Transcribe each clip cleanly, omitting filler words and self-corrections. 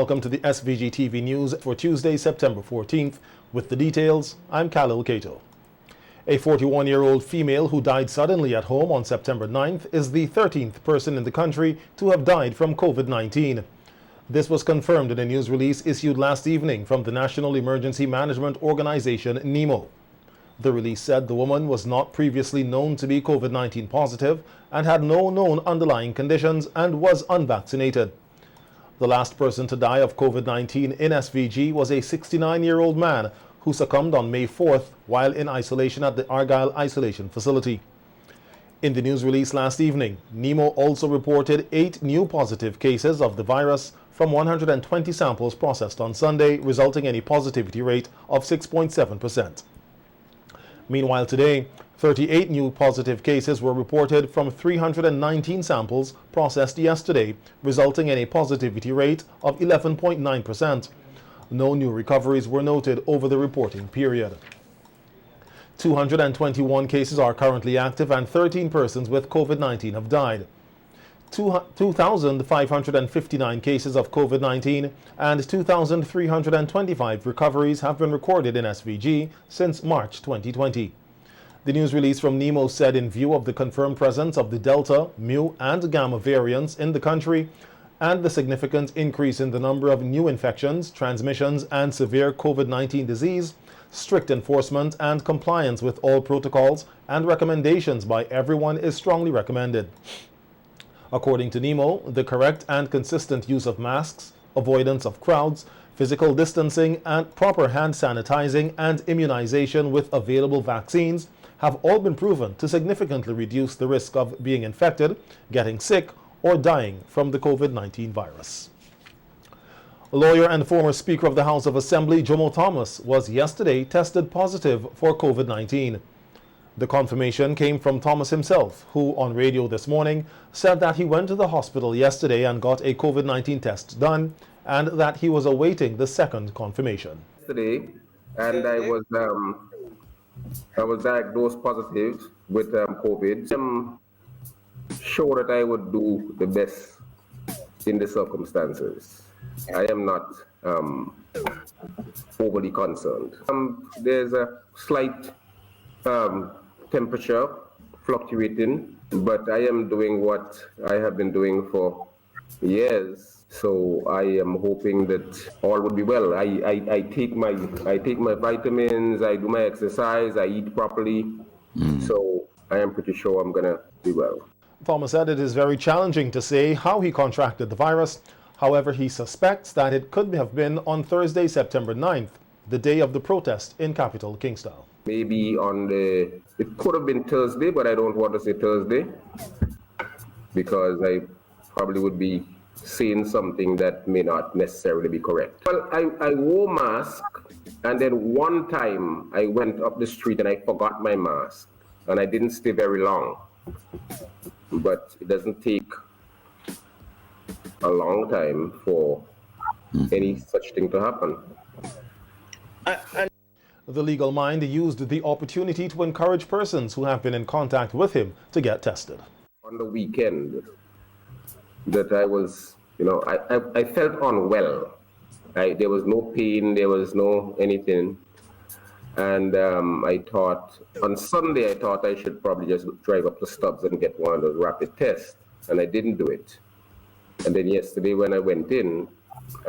Welcome to the SVG-TV news for Tuesday, September 14th. With the details, I'm Khalil Kato. A 41-year-old female who died suddenly at home on September 9th is the 13th person in the country to have died from COVID-19. This was confirmed in a news release issued last evening from the National Emergency Management Organization, NEMO. The release said the woman was not previously known to be COVID-19 positive and had no known underlying conditions and was unvaccinated. The last person to die of COVID-19 in SVG was a 69-year-old man who succumbed on May 4th while in isolation at the Argyle Isolation Facility. In the news release last evening, NEMO also reported 8 new positive cases of the virus from 120 samples processed on Sunday, resulting in a positivity rate of 6.7%. Meanwhile, today, 38 new positive cases were reported from 319 samples processed yesterday, resulting in a positivity rate of 11.9%. No new recoveries were noted over the reporting period. 221 cases are currently active and 13 persons with COVID-19 have died. 2,559 cases of COVID-19 and 2,325 recoveries have been recorded in SVG since March 2020. The news release from NEMO said in view of the confirmed presence of the Delta, Mu, and Gamma variants in the country and the significant increase in the number of new infections, transmissions, and severe COVID-19 disease, strict enforcement and compliance with all protocols and recommendations by everyone is strongly recommended. According to NEMO, the correct and consistent use of masks, avoidance of crowds, physical distancing, and proper hand sanitizing and immunization with available vaccines have all been proven to significantly reduce the risk of being infected, getting sick, or dying from the COVID-19 virus. Lawyer and former Speaker of the House of Assembly Jomo Thomas was yesterday tested positive for COVID-19. The confirmation came from Thomas himself, who on radio this morning said that he went to the hospital yesterday and got a COVID-19 test done and that he was awaiting the second confirmation. Yesterday, and I was diagnosed positive with COVID. I'm sure that I would do the best in the circumstances. I am not overly concerned. There's a slight temperature fluctuating, but I am doing what I have been doing for years. So I am hoping that all would be well. I take my vitamins, I do my exercise, I eat properly. So I am pretty sure I'm gonna be well. Thomas said it is very challenging to say how he contracted the virus. However, he suspects that it could have been on Thursday, September 9th, the day of the protest in capital Kingstown. Maybe it could have been Thursday, but I don't want to say Thursday because I probably would be saying something that may not necessarily be correct. Well, I wore a mask, and then one time I went up the street and I forgot my mask, and I didn't stay very long. But it doesn't take a long time for any such thing to happen. The legal mind used the opportunity to encourage persons who have been in contact with him to get tested. On the weekend, that I was, I felt unwell. There was no pain, there was no anything. And I thought, on Sunday, I should probably just drive up to Stubbs and get one of those rapid tests. And I didn't do it. And then yesterday when I went in,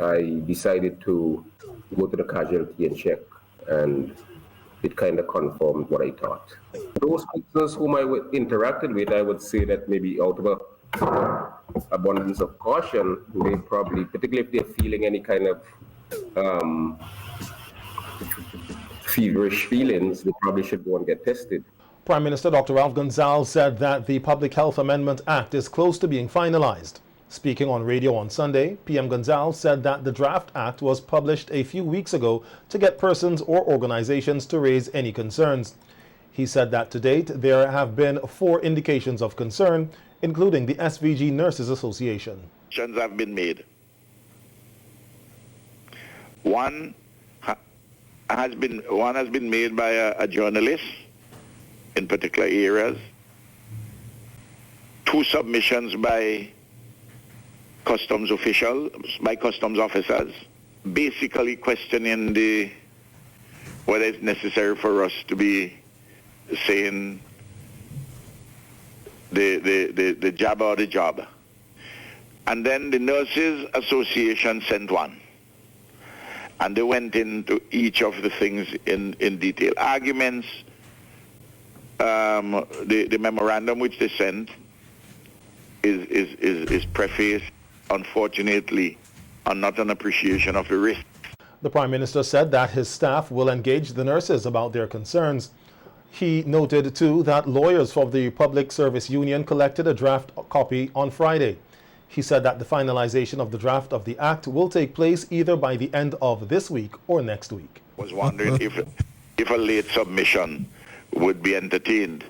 I decided to go to the casualty and check. And it kind of confirmed what I thought. Those persons whom I interacted with, I would say that maybe out of abundance of caution, they probably, particularly if they're feeling any kind of feverish feelings, they probably should go and get tested. Prime Minister Dr. Ralph Gonsalves said that the Public Health Amendment Act is close to being finalized. Speaking on radio on Sunday, PM Gonsalves said that the draft act was published a few weeks ago to get persons or organizations to raise any concerns. He said that to date there have been 4 indications of concern, including the SVG Nurses Association. Have been made. One has been made by a journalist in particular areas. 2 submissions by customs officials, by customs officers, basically questioning whether it's necessary for us to be saying the jab or the job. And then the Nurses Association sent one. And they went into each of the things in detail. Arguments, the memorandum which they sent is prefaced, unfortunately, on not an appreciation of the risk. The Prime Minister said that his staff will engage the nurses about their concerns. He noted, too, that lawyers from the Public Service Union collected a draft copy on Friday. He said that the finalization of the draft of the Act will take place either by the end of this week or next week. I was wondering if a late submission would be entertained.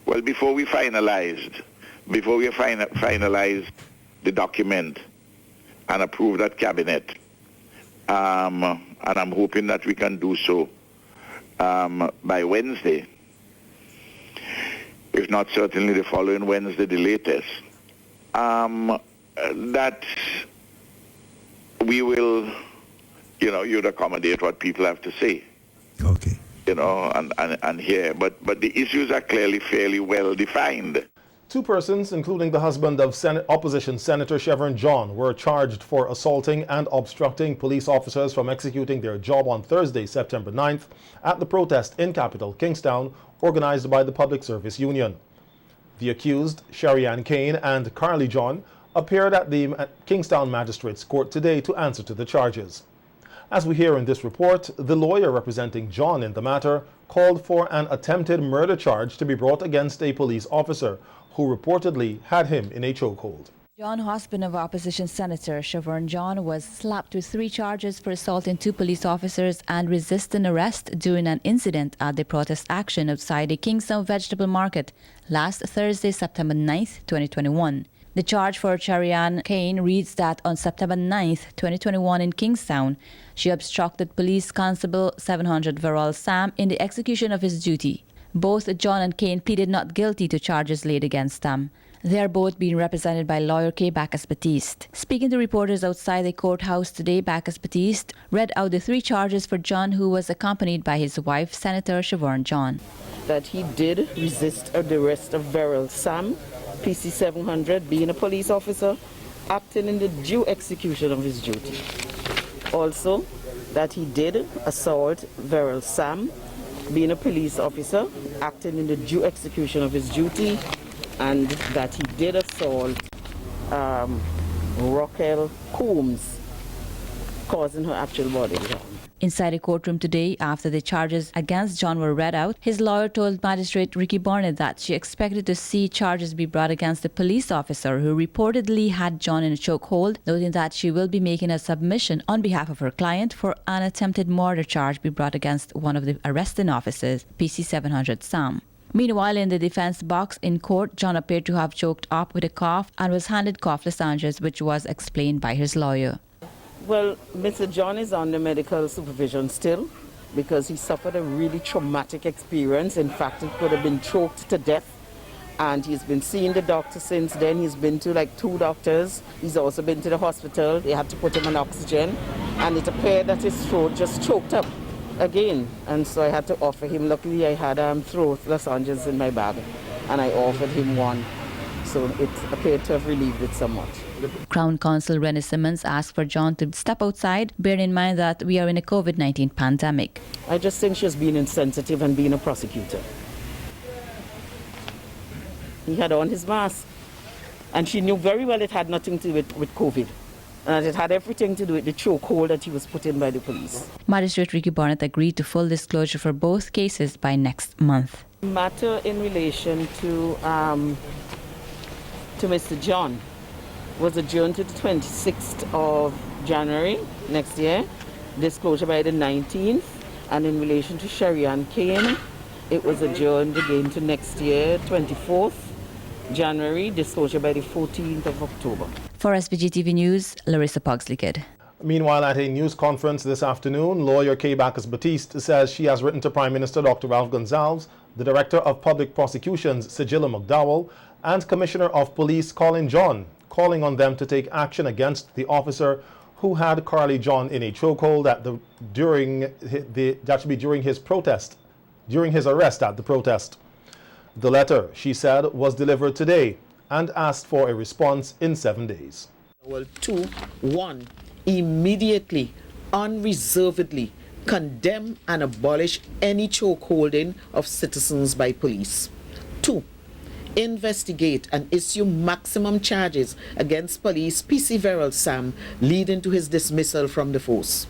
Well, before we finalize the document and approve that cabinet, and I'm hoping that we can do so by Wednesday, if not certainly the following Wednesday, the latest, that we will, you'd accommodate what people have to say. Okay. And hear. But the issues are clearly fairly well defined. 2 persons, including the husband of opposition Senator Chevron John, were charged for assaulting and obstructing police officers from executing their job on Thursday, September 9th, at the protest in capital Kingstown, organized by the Public Service Union. The accused, Sherry-Ann Kane and Carly John, appeared at the Kingstown Magistrates Court today to answer to the charges. As we hear in this report, the lawyer representing John in the matter called for an attempted murder charge to be brought against a police officer who reportedly had him in a chokehold. John, husband of opposition Senator Chevron John, was slapped with 3 charges for assaulting 2 police officers and resisting arrest during an incident at the protest action outside the Kingstown Vegetable Market last Thursday, September 9th, 2021. The charge for Sherry-Ann Kane reads that on September 9th, 2021 in Kingstown, she obstructed Police Constable 700 Verol Sam in the execution of his duty. Both John and Kane pleaded not guilty to charges laid against them. They are both being represented by lawyer K. Bacchus-Batiste. Speaking to reporters outside the courthouse today, Bacchus-Batiste read out the 3 charges for John, who was accompanied by his wife, Senator Chevron John. That he did resist the arrest of Verol Sam, PC 700, being a police officer, acting in the due execution of his duty. Also, that he did assault Verol Sam, being a police officer, acting in the due execution of his duty, and that he did assault Raquel Combs, causing her actual bodily harm. Inside the courtroom today, after the charges against John were read out, his lawyer told Magistrate Ricky Barnett that she expected to see charges be brought against the police officer who reportedly had John in a chokehold, noting that she will be making a submission on behalf of her client for an attempted murder charge be brought against one of the arresting officers, PC 700 Sam. Meanwhile, in the defense box in court, John appeared to have choked up with a cough and was handed cough lozenges, which was explained by his lawyer. Well, Mr. John is under medical supervision still because he suffered a really traumatic experience. In fact, it could have been choked to death. And he's been seeing the doctor since then. He's been to like 2 doctors. He's also been to the hospital. They had to put him on oxygen. And it appeared that his throat just choked up again. And so I had to offer him. Luckily, I had throat lozenges in my bag. And I offered him one. So it appeared to have relieved it somewhat. Crown Counsel Rennie Simmons asked for John to step outside, bearing in mind that we are in a COVID-19 pandemic. I just think she's being insensitive and being a prosecutor. He had on his mask, and she knew very well it had nothing to do with COVID, and it had everything to do with the chokehold that he was put in by the police. Magistrate Ricky Barnett agreed to full disclosure for both cases by next month. Matter in relation to Mr. John was adjourned to the 26th of January next year, disclosure by the 19th, and in relation to Sherry-Ann Kane, it was adjourned again to next year, 24th January, disclosure by the 14th of October. For SVG-TV News, Larissa Pugsley-Kidd. Meanwhile, at a news conference this afternoon, lawyer K. Bacchus-Batiste says she has written to Prime Minister Dr. Ralph Gonsalves, the Director of Public Prosecutions, Sigilla McDowell, and Commissioner of Police Colin John, calling on them to take action against the officer who had Carly John in a chokehold during his arrest at the protest. The letter, she said, was delivered today and asked for a response in 7 days. Well, 2, 1, immediately, unreservedly condemn and abolish any chokeholding of citizens by police. 2, investigate and issue maximum charges against police PC Verrell Sam, leading to his dismissal from the force.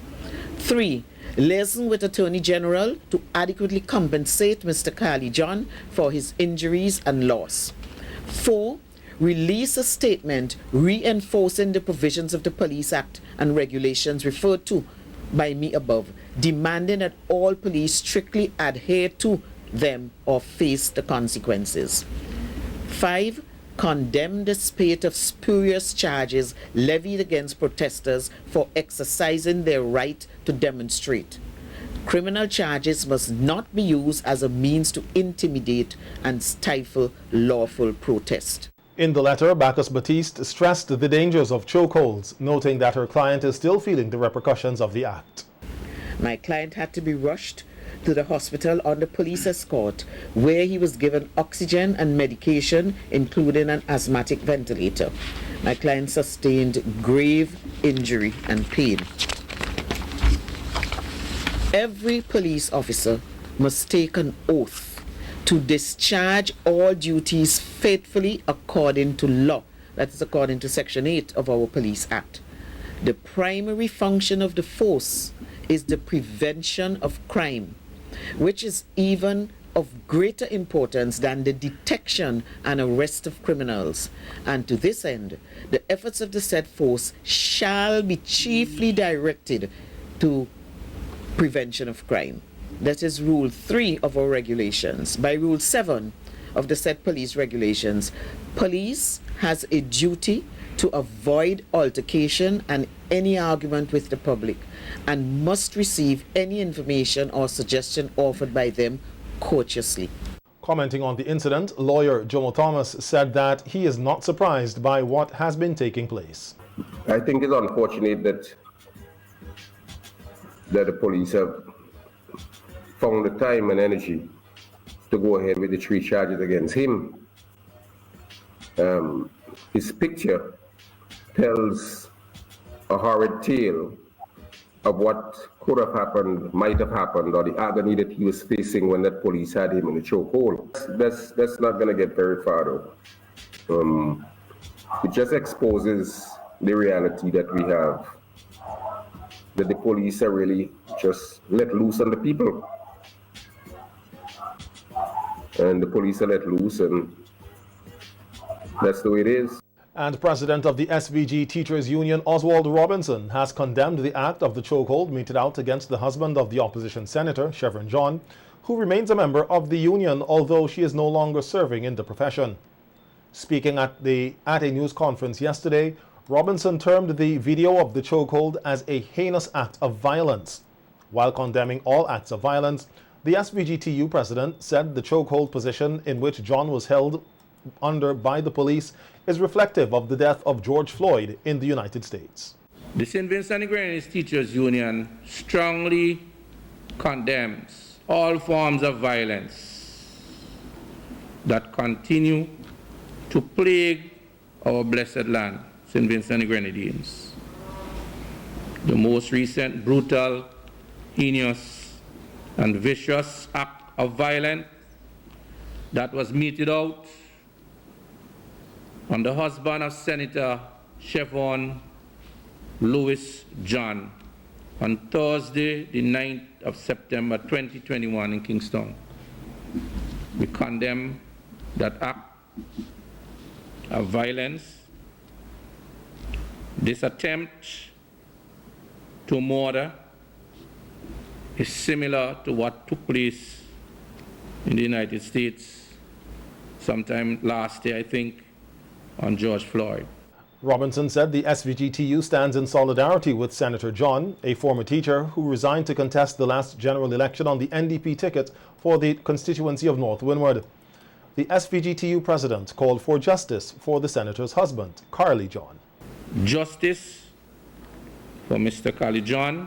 3, liaison with Attorney General to adequately compensate Mr. Carly John for his injuries and loss. 4, release a statement reinforcing the provisions of the Police Act and regulations referred to by me above, demanding that all police strictly adhere to them or face the consequences. 5, condemn the spate of spurious charges levied against protesters for exercising their right to demonstrate. Criminal charges must not be used as a means to intimidate and stifle lawful protest. In the letter, Bacchus Batiste stressed the dangers of chokeholds, noting that her client is still feeling the repercussions of the act. My client had to be rushed to the hospital under police escort, where he was given oxygen and medication, including an asthmatic ventilator. My client sustained grave injury and pain. Every police officer must take an oath to discharge all duties faithfully according to law. That is according to Section 8 of our Police Act. The primary function of the force is the prevention of crime, which is even of greater importance than the detection and arrest of criminals. And to this end, the efforts of the said force shall be chiefly directed to prevention of crime. That is Rule 3 of our regulations. By Rule 7 of the said police regulations, police has a duty to avoid altercation and any argument with the public, and must receive any information or suggestion offered by them courteously. Commenting on the incident, lawyer Jomo Thomas said that he is not surprised by what has been taking place. I think it's unfortunate that the police have found the time and energy to go ahead with the 3 charges against him. His picture tells a horrid tale of what could have happened, might have happened, or the agony that he was facing when that police had him in the chokehold. That's not going to get very far though. It just exposes the reality that we have, that the police are really just let loose on the people. And the police are let loose, and that's the way it is. And President of the SVG Teachers Union, Oswald Robinson, has condemned the act of the chokehold meted out against the husband of the opposition senator, Chevron John, who remains a member of the union, although she is no longer serving in the profession. Speaking at a news conference yesterday, Robinson termed the video of the chokehold as a heinous act of violence. While condemning all acts of violence, the SVGTU president said the chokehold position in which John was held under by the police is reflective of the death of George Floyd in the United States. The St. Vincent and Grenadines Teachers Union strongly condemns all forms of violence that continue to plague our blessed land, St. Vincent and Grenadines. The most recent brutal, heinous, and vicious act of violence that was meted out on the husband of Senator Chevron Louis John on Thursday, the 9th of September 2021 in Kingston. We condemn that act of violence. This attempt to murder is similar to what took place in the United States sometime last year, I think, on George Floyd. Robinson said the SVGTU stands in solidarity with Senator John, a former teacher who resigned to contest the last general election on the NDP ticket for the constituency of North Windward. the SVGTU president called for justice for the senator's husband, Carly John. Justice for Mr. Carly John,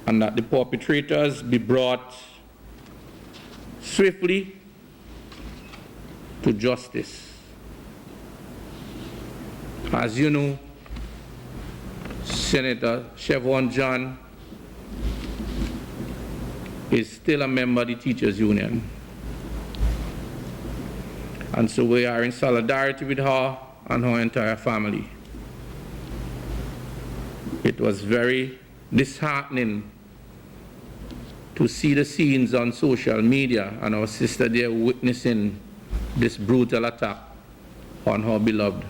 and that the perpetrators be brought swiftly to justice. As you know, Senator Chevron John is still a member of the Teachers Union. And so we are in solidarity with her and her entire family. It was very disheartening to see the scenes on social media and our sister there witnessing this brutal attack on her beloved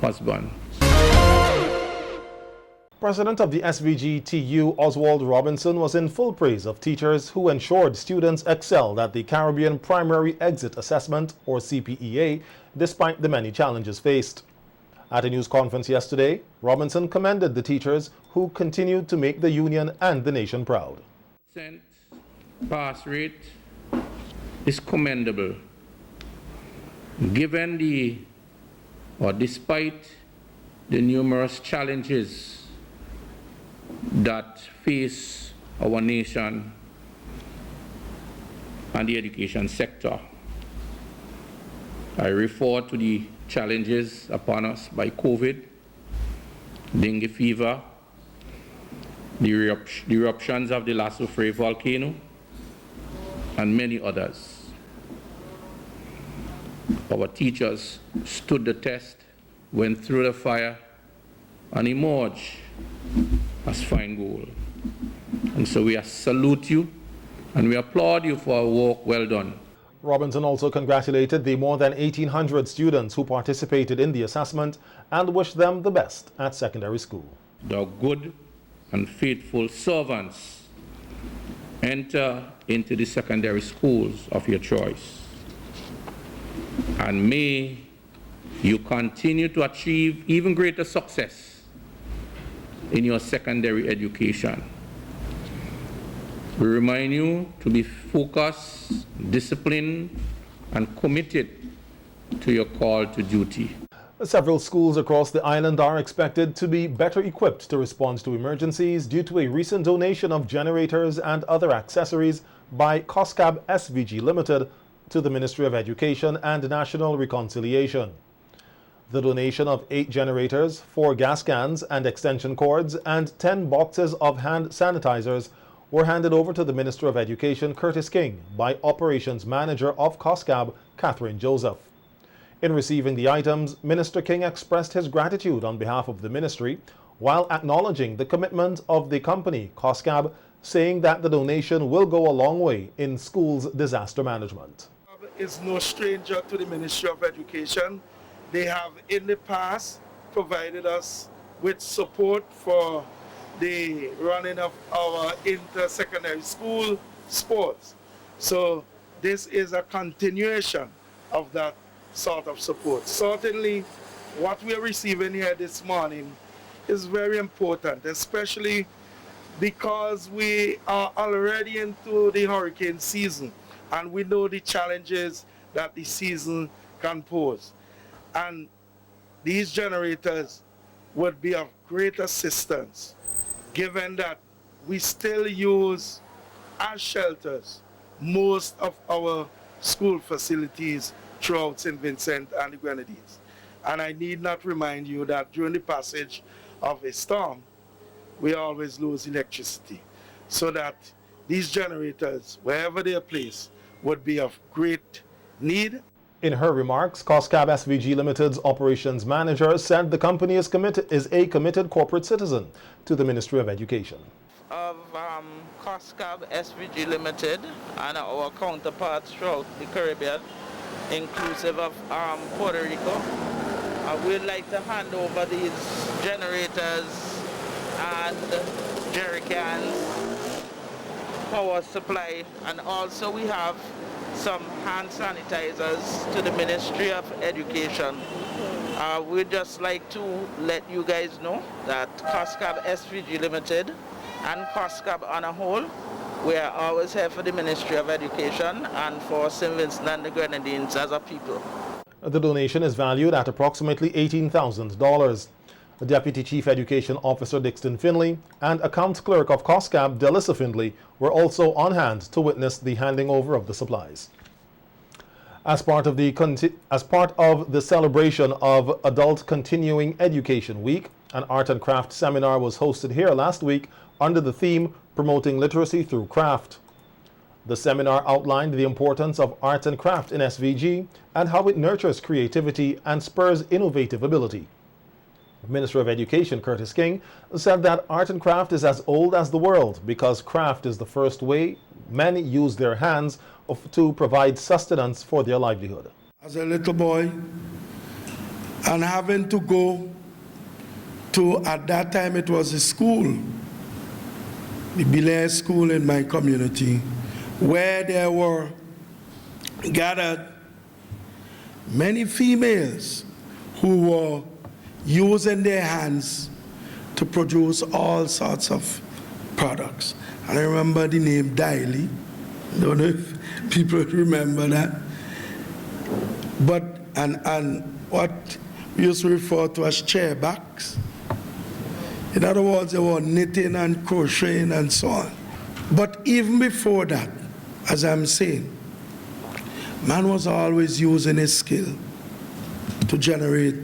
husband. President of the SVG-TU, Oswald Robinson, was in full praise of teachers who ensured students excelled at the Caribbean Primary Exit Assessment, or CPEA, despite the many challenges faced. At a news conference yesterday, Robinson commended the teachers who continued to make the union and the nation proud. Pass rate is commendable, given despite the numerous challenges that face our nation and the education sector. I refer to the challenges upon us by COVID, dengue fever, the eruptions of the Lasso Frey volcano, and many others. Our teachers stood the test, went through the fire, and emerged as fine gold. And so we salute you and we applaud you for a work well done. Robinson also congratulated the more than 1,800 students who participated in the assessment and wished them the best at secondary school. The good and faithful servants enter into the secondary schools of your choice. And may you continue to achieve even greater success in your secondary education. We remind you to be focused, disciplined, and committed to your call to duty. Several schools across the island are expected to be better equipped to respond to emergencies due to a recent donation of generators and other accessories by COSCAB SVG Limited to the Ministry of Education and National Reconciliation. The donation of 8 generators, 4 gas cans and extension cords, and 10 boxes of hand sanitizers were handed over to the Minister of Education, Curtis King, by Operations Manager of COSCAB, Catherine Joseph. In receiving the items, Minister King expressed his gratitude on behalf of the ministry, while acknowledging the commitment of the company, COSCAB, saying that the donation will go a long way in schools' disaster management. Is no stranger to the Ministry of Education. They have in the past provided us with support for the running of our inter-secondary school sports. So this is a continuation of that sort of support. Certainly what we are receiving here this morning is very important, especially because we are already into the hurricane season and we know the challenges that the season can pose. And these generators would be of great assistance, given that we still use as shelters most of our school facilities throughout St. Vincent and the Grenadines. And I need not remind you that during the passage of a storm, we always lose electricity. So that these generators, wherever they are placed, would be of great need. In her remarks, COSCAB SVG Limited's operations manager said the company is a committed corporate citizen to the Ministry of Education. Of COSCAB SVG Limited and our counterparts throughout the Caribbean, inclusive of Puerto Rico, we'd like to hand over these generators and jerry cans, power supply, and also we have some hand sanitizers to the Ministry of Education. We'd just like to let you guys know that COSCAB SVG Limited and COSCAB on a whole We are always here for the Ministry of Education and for St. Vincent and the Grenadines as a people. The donation is valued at approximately $18,000. The Deputy Chief Education Officer Dixon Finley and Accounts Clerk of COSCAB Delissa Findley were also on hand to witness the handing over of the supplies. As part of the celebration of Adult Continuing Education Week, an art and craft seminar was hosted here last week under the theme Promoting Literacy Through Craft. The seminar outlined the importance of art and craft in SVG and how it nurtures creativity and spurs innovative ability. Minister of Education Curtis King said that art and craft is as old as the world because craft is the first way men use their hands to provide sustenance for their livelihood. As a little boy, and having to go to, at that time it was a school, the Belair School in my community, where there were gathered many females who were using their hands to produce all sorts of products. And I remember the name Diley. I don't know if people remember that. But, and what we used to refer to as chair backs. In other words, they were knitting and crocheting and so on. But even before that, as I'm saying, man was always using his skill to generate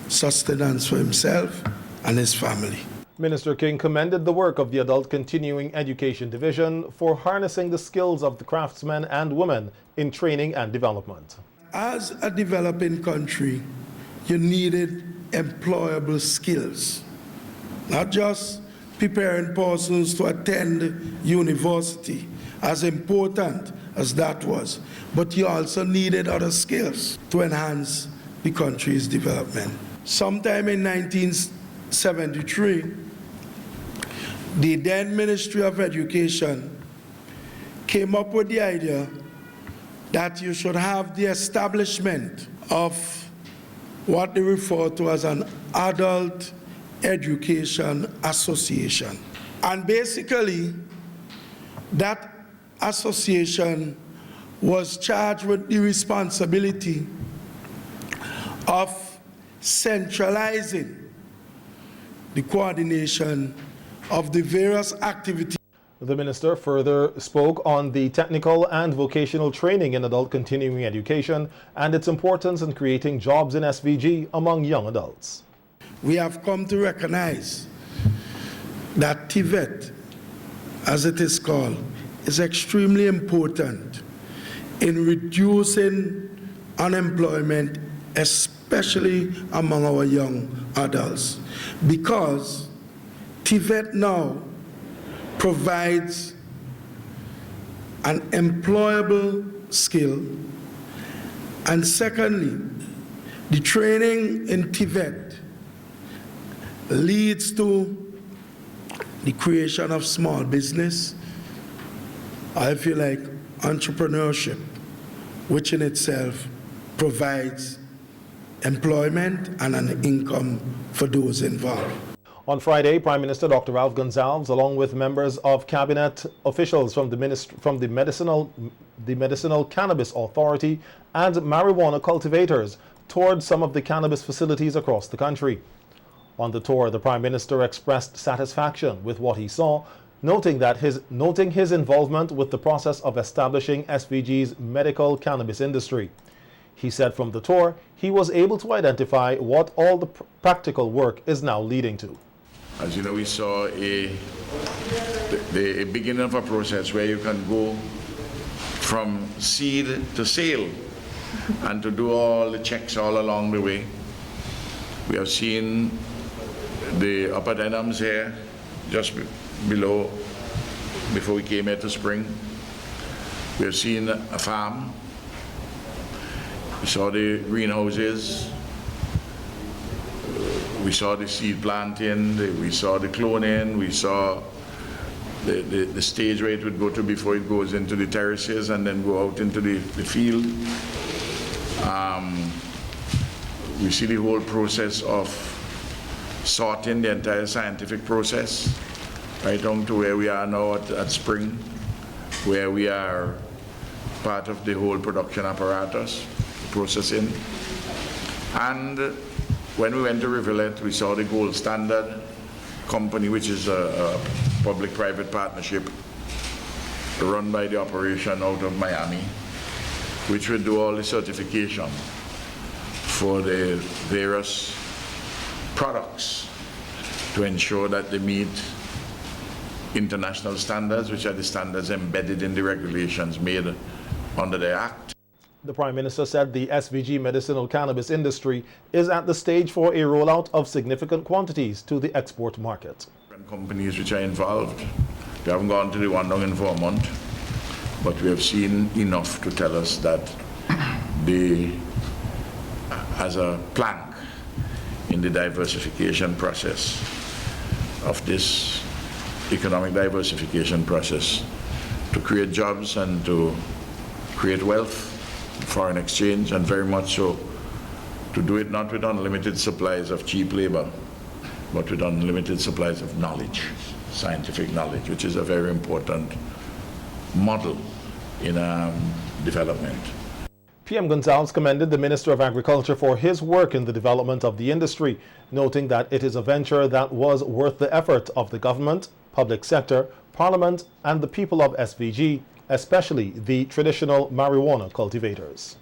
sustenance for himself and his family. Minister King commended the work of the Adult Continuing Education Division for harnessing the skills of the craftsmen and women in training and development. As a developing country, you needed employable skills, not just preparing persons to attend university, as important as that was, but you also needed other skills to enhance the country's development. Sometime in 1973, the then Ministry of Education came up with the idea that you should have the establishment of what they refer to as an Adult Education Association. And basically, that association was charged with the responsibility of centralizing the coordination of the various activities. The minister further spoke on the technical and vocational training in adult continuing education and its importance in creating jobs in SVG among young adults. We have come to recognize that TVET, as it is called, is extremely important in reducing unemployment, especially among our young adults, because TVET now provides an employable skill, and secondly, the training in TVET leads to the creation of small business, I feel like entrepreneurship, which in itself provides employment and an income for those involved. On Friday, Prime Minister Dr. Ralph Gonsalves, along with members of cabinet officials from the Medicinal Cannabis Authority and marijuana cultivators, toured some of the cannabis facilities across the country. On the tour, the Prime Minister expressed satisfaction with what he saw, noting his involvement with the process of establishing SVG's medical cannabis industry. He said from the tour, he was able to identify what all the practical work is now leading to. As you know, we saw the beginning of a process where you can go from seed to sale and to do all the checks all along the way. We have seen the upper denims here, just below, before we came here to spring. We have seen a farm. We saw the greenhouses. We saw the seed planting, we saw the cloning, we saw the stage where it would go to before it goes into the terraces and then go out into the field. We see the whole process of sorting, the entire scientific process, right down to where we are now at spring. where we are part of the whole production apparatus, processing. And when we went to Rivulet, we saw the Gold Standard company, which is a public-private partnership run by the operation out of Miami, which will do all the certification for the various products to ensure that they meet international standards, which are the standards embedded in the regulations made under the Act. The Prime Minister said the SVG medicinal cannabis industry is at the stage for a rollout of significant quantities to the export market. Companies which are involved, we haven't gone to the one down in Vermont, but we have seen enough to tell us that as a plank in the diversification process of this economic diversification process to create jobs and to create wealth, foreign exchange, and very much so to do it not with unlimited supplies of cheap labor, but with unlimited supplies of knowledge, scientific knowledge, which is a very important model in development. PM Gonzalez commended the Minister of Agriculture for his work in the development of the industry, noting that it is a venture that was worth the effort of the government, public sector, Parliament, and the people of SVG, especially the traditional marijuana cultivators.